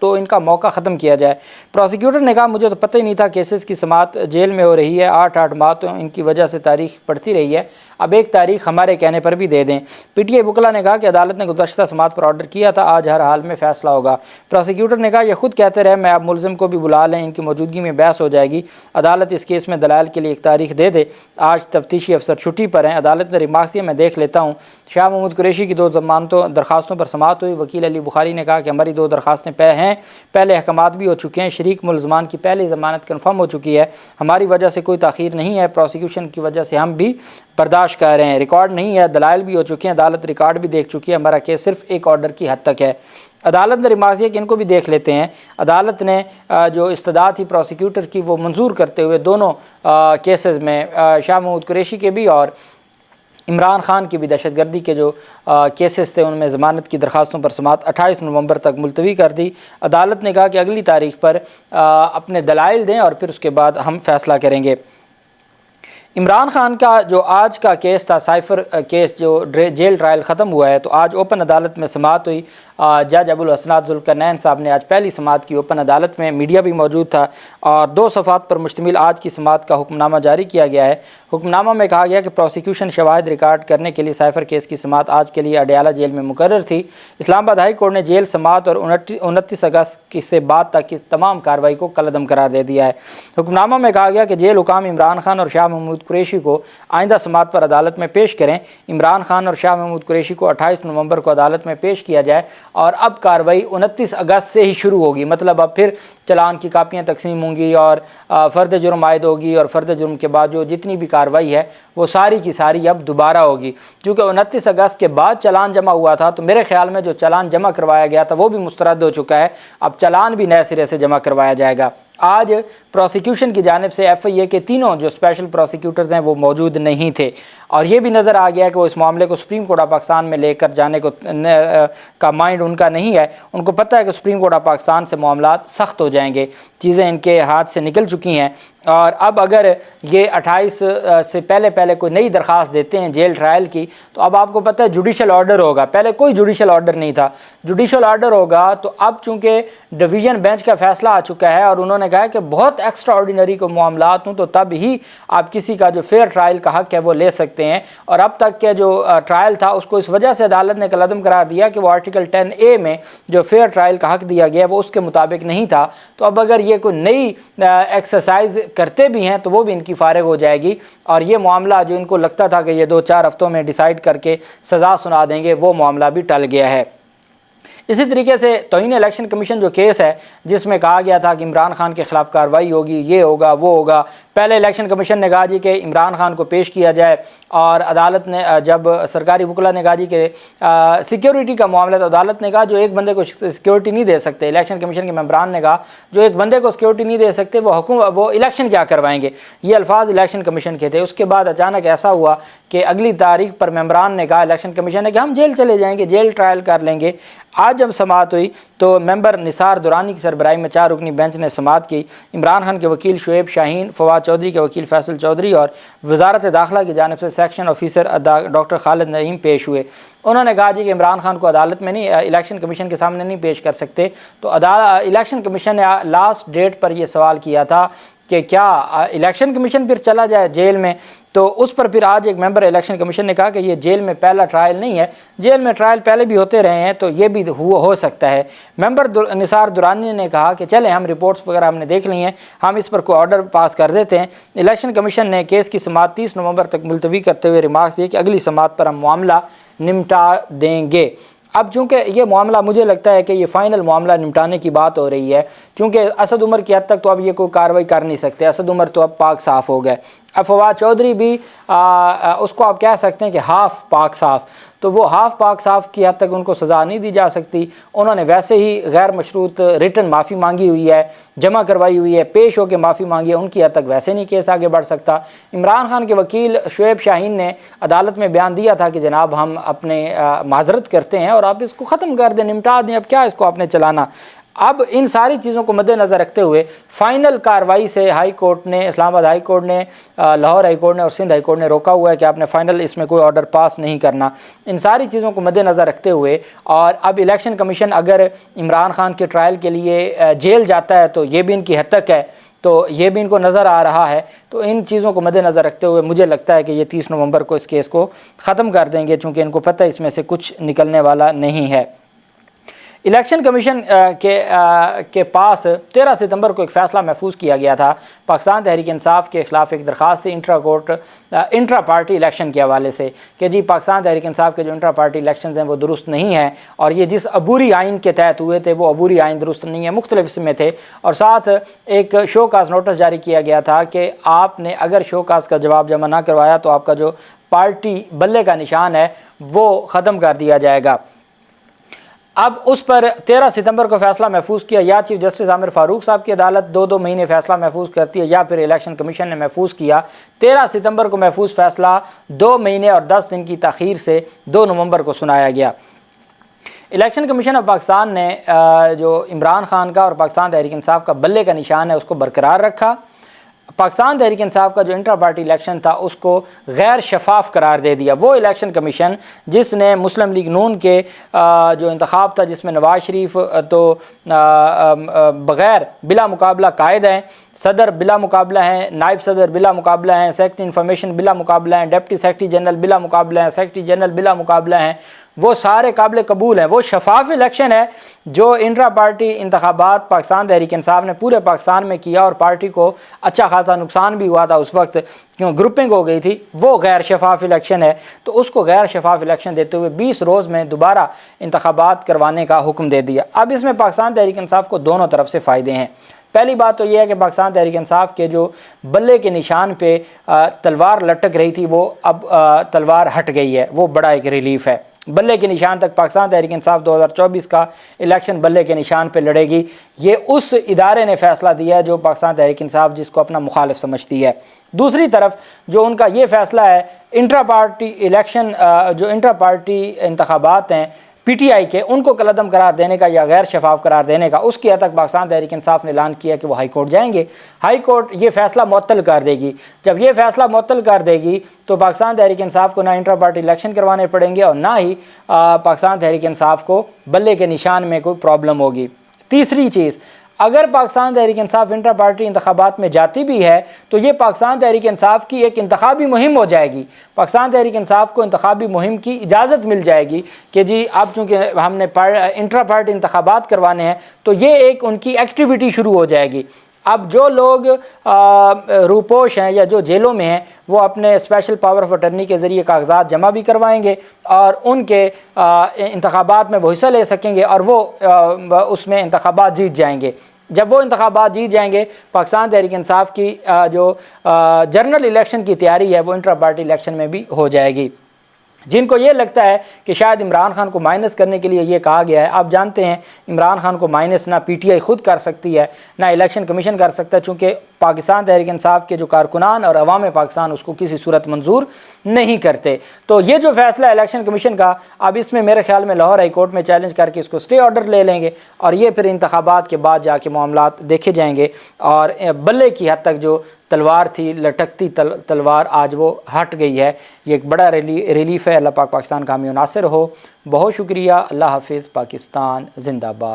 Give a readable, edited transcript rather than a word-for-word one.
تو ان کا موقع ختم کیا جائے۔ پروسیکیوٹر نے کہا مجھے تو پتہ ہی نہیں تھا کیسز کی سماعت جیل میں ہو رہی ہے، 8 ماہ تو ان کی وجہ سے تاریخ پڑتی رہی ہے، اب ایک تاریخ ہمارے کہنے پر بھی دے دیں۔ پی ٹی آئی وکلا نے کہا کہ عدالت نے گزشتہ سماعت پر آرڈر کیا تھا، آج ہر حال میں فیصلہ ہوگا۔ پروسیکیوٹر نے کہا یہ خود کہتے رہے میں اب ملزم کو بھی بلا لیں، ان کی موجودگی میں بحث ہو جائے گی، عدالت اس کیس میں دلائل کے لیے ایک تاریخ دے دے، آج تفتیشی افسر چھٹی پر ہیں۔ عدالت نے ریمارکس دیا میں دیکھ لیتا ہوں۔ شاہ محمود قریشی کی 2 ضمانتوں درخواستوں پر سماعت ہوئی۔ وکیل علی بخاری نے کہا کہ ہماری 2 درخواستیں ہیں، پہلے احکامات بھی ہو چکے ہیں، شریک ملزمان کی پہلی ضمانت کنفرم ہو چکی ہے، ہماری وجہ سے کوئی تاخیر نہیں ہے، پروسیکیوشن کی وجہ سے ہم بھی برداشت کر رہے ہیں، ریکارڈ نہیں ہے، دلائل بھی ہو چکے ہیں، عدالت ریکارڈ بھی دیکھ چکی ہے، ہمارا کیس صرف ایک آرڈر کی حد تک ہے۔ عدالت نے ریمارک دیا کہ ان کو بھی دیکھ لیتے ہیں۔ عدالت نے جو استدعا تھی پروسیکیوٹر کی وہ منظور کرتے ہوئے دونوں کیسز میں شاہ محمود قریشی کے بھی اور عمران خان کی بھی دہشت گردی کے جو کیسز تھے ان میں ضمانت کی درخواستوں پر سماعت 28 نومبر تک ملتوی کر دی۔ عدالت نے کہا کہ اگلی تاریخ پر اپنے دلائل دیں اور پھر اس کے بعد ہم فیصلہ کریں گے۔ عمران خان کا جو آج کا کیس تھا، سائفر کیس جو جیل ٹرائل ختم ہوا ہے، تو آج اوپن عدالت میں سماعت ہوئی۔ جج ابو الحسنات ذوالقرنین صاحب نے آج پہلی سماعت کی اوپن عدالت میں، میڈیا بھی موجود تھا، اور 2 صفحات پر مشتمل آج کی سماعت کا حکم نامہ جاری کیا گیا ہے۔ حکم نامہ میں کہا گیا کہ پروسیکیوشن شواہد ریکارڈ کرنے کے لیے سائفر کیس کی سماعت آج کے لیے اڈیالہ جیل میں مقرر تھی۔ اسلام آباد ہائی کورٹ نے جیل سماعت اور 29 اگست سے بعد تک کی تمام کارروائی کو کالعدم قرار دے دیا ہے۔ حکم نامہ میں کہا گیا کہ جیل حکام عمران خان اور شاہ محمود قریشی کو آئندہ سماعت پر عدالت میں پیش کریں۔ عمران خان اور شاہ محمود قریشی کو 28 نومبر کو عدالت میں پیش کیا جائے، اور اب کارروائی 29 اگست سے ہی شروع ہوگی، مطلب اب پھر چلان کی کاپیاں تقسیم ہوں گی اور فرد جرم عائد ہوگی، اور فرد جرم کے بعد جو جتنی بھی کارروائی ہے وہ ساری کی ساری اب دوبارہ ہوگی۔ چونکہ 29 اگست کے بعد چلان جمع ہوا تھا، تو میرے خیال میں جو چلان جمع کروایا گیا تھا وہ بھی مسترد ہو چکا ہے، اب چلان بھی نئے سرے سے جمع کروایا جائے گا۔ آج پروسیکیوشن کی جانب سے ایف آئی اے کے تینوں جو اسپیشل پروسیکیوٹرز ہیں وہ موجود نہیں تھے، اور یہ بھی نظر آ گیا کہ وہ اس معاملے کو سپریم کورٹ آف پاکستان میں لے کر جانے کا مائنڈ ان کا نہیں ہے۔ ان کو پتہ ہے کہ سپریم کورٹ آف پاکستان سے معاملات سخت ہو جائیں گے، چیزیں ان کے ہاتھ سے نکل چکی ہیں، اور اب اگر یہ 28 سے پہلے کوئی نئی درخواست دیتے ہیں جیل ٹرائل کی، تو اب آپ کو پتہ ہے جوڈیشل آرڈر ہوگا، پہلے کوئی جوڈیشل آرڈر نہیں تھا، جوڈیشل آرڈر ہوگا تو اب چونکہ ڈویژن بینچ کا فیصلہ آ چکا ہے، اور انہوں نے کہا کہ بہت ایکسٹرا آرڈینری کو معاملات ہوں تو تب ہی آپ کسی کا جو فیئر ٹرائل کا حق ہے وہ لے سکتے ہیں، اور اب تک کے جو ٹرائل تھا اس کو اس وجہ سے عدالت نے کالعدم قرار دیا کہ وہ آرٹیکل 10A میں جو فیئر ٹرائل کا حق دیا گیا وہ اس کے مطابق نہیں تھا۔ تو اب اگر یہ کوئی نئی ایکسرسائز کرتے بھی ہیں تو وہ بھی ان کی فارغ ہو جائے گی، اور یہ معاملہ جو ان کو لگتا تھا کہ یہ 2-4 ہفتوں میں ڈیسائیڈ کر کے سزا سنا دیں گے، وہ معاملہ بھی ٹل گیا ہے۔ اسی طریقے سے توہین الیکشن کمیشن جو کیس ہے جس میں کہا گیا تھا کہ عمران خان کے خلاف کارروائی ہوگی، یہ ہوگا وہ ہوگا، پہلے الیکشن کمیشن نے کہا جی کہ عمران خان کو پیش کیا جائے، اور عدالت نے جب سرکاری وکلا نے کہا جی کہ سیکیورٹی کا معاملہ، تو عدالت نے کہا جو ایک بندے کو سیکیورٹی نہیں دے سکتے، الیکشن کمیشن کے ممبران نے کہا جو ایک بندے کو سیکیورٹی نہیں دے سکتے وہ الیکشن کیا کروائیں گے، یہ الفاظ الیکشن کمیشن کے تھے۔ اس کے بعد اچانک ایسا ہوا کہ اگلی تاریخ پر ممبران نے کہا الیکشن کمیشن نے کہ ہم جیل چلے جائیں گے، جیل ٹرائل کر لیں گے۔ آج جب سماعت ہوئی تو ممبر نثار دورانی کی سربراہی میں 4 رکنی بینچ نے سماعت کی۔ عمران خان کے وکیل شعیب شاہین، فواد چودھری کے وکیل فیصل چودھری اور وزارت داخلہ کی جانب سے سیکشن آفیسر ڈاکٹر خالد نعیم پیش ہوئے۔ انہوں نے کہا جی کہ عمران خان کو عدالت میں نہیں، الیکشن کمیشن کے سامنے نہیں پیش کر سکتے، تو الیکشن کمیشن نے لاسٹ ڈیٹ پر یہ سوال کیا تھا کہ کیا الیکشن کمیشن پھر چلا جائے جیل میں، تو اس پر پھر آج ایک ممبر الیکشن کمیشن نے کہا کہ یہ جیل میں پہلا ٹرائل نہیں ہے، جیل میں ٹرائل پہلے بھی ہوتے رہے ہیں تو یہ بھی ہو سکتا ہے۔ ممبر نثار دورانی نے کہا کہ چلیں ہم رپورٹس وغیرہ ہم نے دیکھ لی ہیں، ہم اس پر کوئی آرڈر پاس کر دیتے ہیں۔ الیکشن کمیشن نے کیس کی سماعت 30 نومبر تک ملتوی کرتے ہوئے ریمارکس دیے کہ اگلی سماعت پر ہم معاملہ نمٹا دیں گے۔ اب چونکہ یہ معاملہ مجھے لگتا ہے کہ یہ فائنل معاملہ نمٹانے کی بات ہو رہی ہے، چونکہ اسد عمر کی حد تک تو اب یہ کوئی کارروائی کر نہیں سکتے، اسد عمر تو اب پاک صاف ہو گئے، اب فواد چودھری بھی اس کو آپ کہہ سکتے ہیں کہ ہاف پاک صاف، تو وہ ہاف پاک صاف کی حد تک ان کو سزا نہیں دی جا سکتی۔ انہوں نے ویسے ہی غیر مشروط ریٹن معافی مانگی ہوئی ہے، جمع کروائی ہوئی ہے، پیش ہو کے معافی مانگی ہے، ان کی حد تک ویسے نہیں کیس آگے بڑھ سکتا۔ عمران خان کے وکیل شعیب شاہین نے عدالت میں بیان دیا تھا کہ جناب ہم اپنے معذرت کرتے ہیں اور آپ اس کو ختم کر دیں، نمٹا دیں، اب کیا اس کو آپ نے چلانا۔ اب ان ساری چیزوں کو مد نظر رکھتے ہوئے فائنل کارروائی سے ہائی کورٹ نے، اسلام آباد ہائی کورٹ نے، لاہور ہائی کورٹ نے اور سندھ ہائی کورٹ نے روکا ہوا ہے کہ آپ نے فائنل اس میں کوئی آرڈر پاس نہیں کرنا۔ ان ساری چیزوں کو مد نظر رکھتے ہوئے اور اب الیکشن کمیشن اگر عمران خان کے ٹرائل کے لیے جیل جاتا ہے تو یہ بھی ان کی حد تک ہے، تو یہ بھی ان کو نظر آ رہا ہے۔ تو ان چیزوں کو مد نظر رکھتے ہوئے مجھے لگتا ہے کہ یہ 30 نومبر کو اس کیس کو ختم کر دیں گے، چونکہ ان کو پتہ ہے اس میں سے کچھ نکلنے والا نہیں ہے۔ الیکشن کمیشن کے پاس 13 ستمبر کو ایک فیصلہ محفوظ کیا گیا تھا پاکستان تحریک انصاف کے خلاف، ایک درخواست تھی انٹرا پارٹی الیکشن کے حوالے سے کہ جی پاکستان تحریک انصاف کے جو انٹرا پارٹی الیکشنز ہیں وہ درست نہیں ہیں، اور یہ جس عبوری آئین کے تحت ہوئے تھے وہ عبوری آئین درست نہیں ہے، مختلف اس میں تھے، اور ساتھ ایک شو کاز نوٹس جاری کیا گیا تھا کہ آپ نے اگر شو کاز کا جواب جمع نہ کروایا تو آپ کا جو پارٹی بلے کا نشان ہے وہ ختم کر دیا جائے گا۔ اب اس پر 13 ستمبر کو فیصلہ محفوظ کیا، یا چیف جسٹس عامر فاروق صاحب کی عدالت 2 مہینے فیصلہ محفوظ کرتی ہے، یا پھر الیکشن کمیشن نے محفوظ کیا۔ 13 ستمبر کو محفوظ فیصلہ 2 مہینے اور 10 دن کی تاخیر سے 2 نومبر کو سنایا گیا۔ الیکشن کمیشن آف پاکستان نے جو عمران خان کا اور پاکستان تحریک انصاف کا بلے کا نشان ہے اس کو برقرار رکھا۔ پاکستان تحریک انصاف کا جو انٹرا پارٹی الیکشن تھا اس کو غیر شفاف قرار دے دیا۔ وہ الیکشن کمیشن جس نے مسلم لیگ نون کے جو انتخاب تھا جس میں نواز شریف تو بغیر بلا مقابلہ قائد ہیں، صدر بلا مقابلہ ہیں، نائب صدر بلا مقابلہ ہیں، سیکرٹری انفارمیشن بلا مقابلہ ہیں، ڈپٹی سیکرٹری جنرل بلا مقابلہ ہیں، سیکرٹری جنرل بلا مقابلہ ہیں، وہ سارے قابل قبول ہیں۔ وہ شفاف الیکشن ہے جو انٹرا پارٹی انتخابات پاکستان تحریک انصاف نے پورے پاکستان میں کیا، اور پارٹی کو اچھا خاصا نقصان بھی ہوا تھا اس وقت کیوں گروپنگ ہو گئی تھی۔ وہ غیر شفاف الیکشن ہے، تو اس کو غیر شفاف الیکشن دیتے ہوئے 20 روز میں دوبارہ انتخابات کروانے کا حکم دے دیا۔ اب اس میں پاکستان تحریک انصاف کو دونوں طرف سے فائدے ہیں۔ پہلی بات تو یہ ہے کہ پاکستان تحریک انصاف کے جو بلے کے نشان پہ تلوار لٹک رہی تھی وہ اب تلوار ہٹ گئی ہے، وہ بڑا ایک ریلیف ہے۔ بلے کے نشان تک پاکستان تحریک انصاف 2024 کا الیکشن بلے کے نشان پہ لڑے گی۔ یہ اس ادارے نے فیصلہ دیا ہے جو پاکستان تحریک انصاف جس کو اپنا مخالف سمجھتی ہے۔ دوسری طرف جو ان کا یہ فیصلہ ہے انٹرا پارٹی الیکشن جو انٹرا پارٹی انتخابات ہیں پی ٹی آئی کے، ان کو کالعدم قرار دینے کا یا غیر شفاف قرار دینے کا، اس کی حد تک پاکستان تحریک انصاف نے اعلان کیا کہ وہ ہائی کورٹ جائیں گے۔ ہائی کورٹ یہ فیصلہ معطل کر دے گی۔ جب یہ فیصلہ معطل کر دے گی تو پاکستان تحریک انصاف کو نہ انٹرا پارٹی الیکشن کروانے پڑیں گے اور نہ ہی پاکستان تحریک انصاف کو بلے کے نشان میں کوئی پرابلم ہوگی۔ تیسری چیز، اگر پاکستان تحریک انصاف انٹرا پارٹی انتخابات میں جاتی بھی ہے تو یہ پاکستان تحریک انصاف کی ایک انتخابی مہم ہو جائے گی۔ پاکستان تحریک انصاف کو انتخابی مہم کی اجازت مل جائے گی کہ جی اب چونکہ ہم نے انٹرا پارٹی انتخابات کروانے ہیں تو یہ ایک ان کی ایکٹیویٹی شروع ہو جائے گی۔ اب جو لوگ روپوش ہیں یا جو جیلوں میں ہیں وہ اپنے اسپیشل پاور آف اٹرنی کے ذریعے کاغذات جمع بھی کروائیں گے اور ان کے انتخابات میں وہ حصہ لے سکیں گے اور وہ اس میں انتخابات جیت جائیں گے۔ جب وہ انتخابات جیت جائیں گے پاکستان تحریک انصاف کی جو جنرل الیکشن کی تیاری ہے وہ انٹرا پارٹی الیکشن میں بھی ہو جائے گی۔ جن کو یہ لگتا ہے کہ شاید عمران خان کو مائنس کرنے کے لیے یہ کہا گیا ہے، آپ جانتے ہیں عمران خان کو مائنس نہ پی ٹی آئی خود کر سکتی ہے نہ الیکشن کمیشن کر سکتا ہے، چونکہ پاکستان تحریک انصاف کے جو کارکنان اور عوام پاکستان اس کو کسی صورت منظور نہیں کرتے۔ تو یہ جو فیصلہ ہے الیکشن کمیشن کا، اب اس میں میرے خیال میں لاہور ہائی کورٹ میں چیلنج کر کے اس کو اسٹے آرڈر لے لیں گے اور یہ پھر انتخابات کے بعد جا کے معاملات دیکھے جائیں گے، اور بلے کی حد تک جو تلوار تھی لٹکتی تلوار آج وہ ہٹ گئی ہے۔ یہ ایک بڑا ریلیف ہے۔ اللہ پاک پاکستان کا حامی و ناصر ہو۔ بہت شکریہ۔ اللہ حافظ۔ پاکستان زندہ باد۔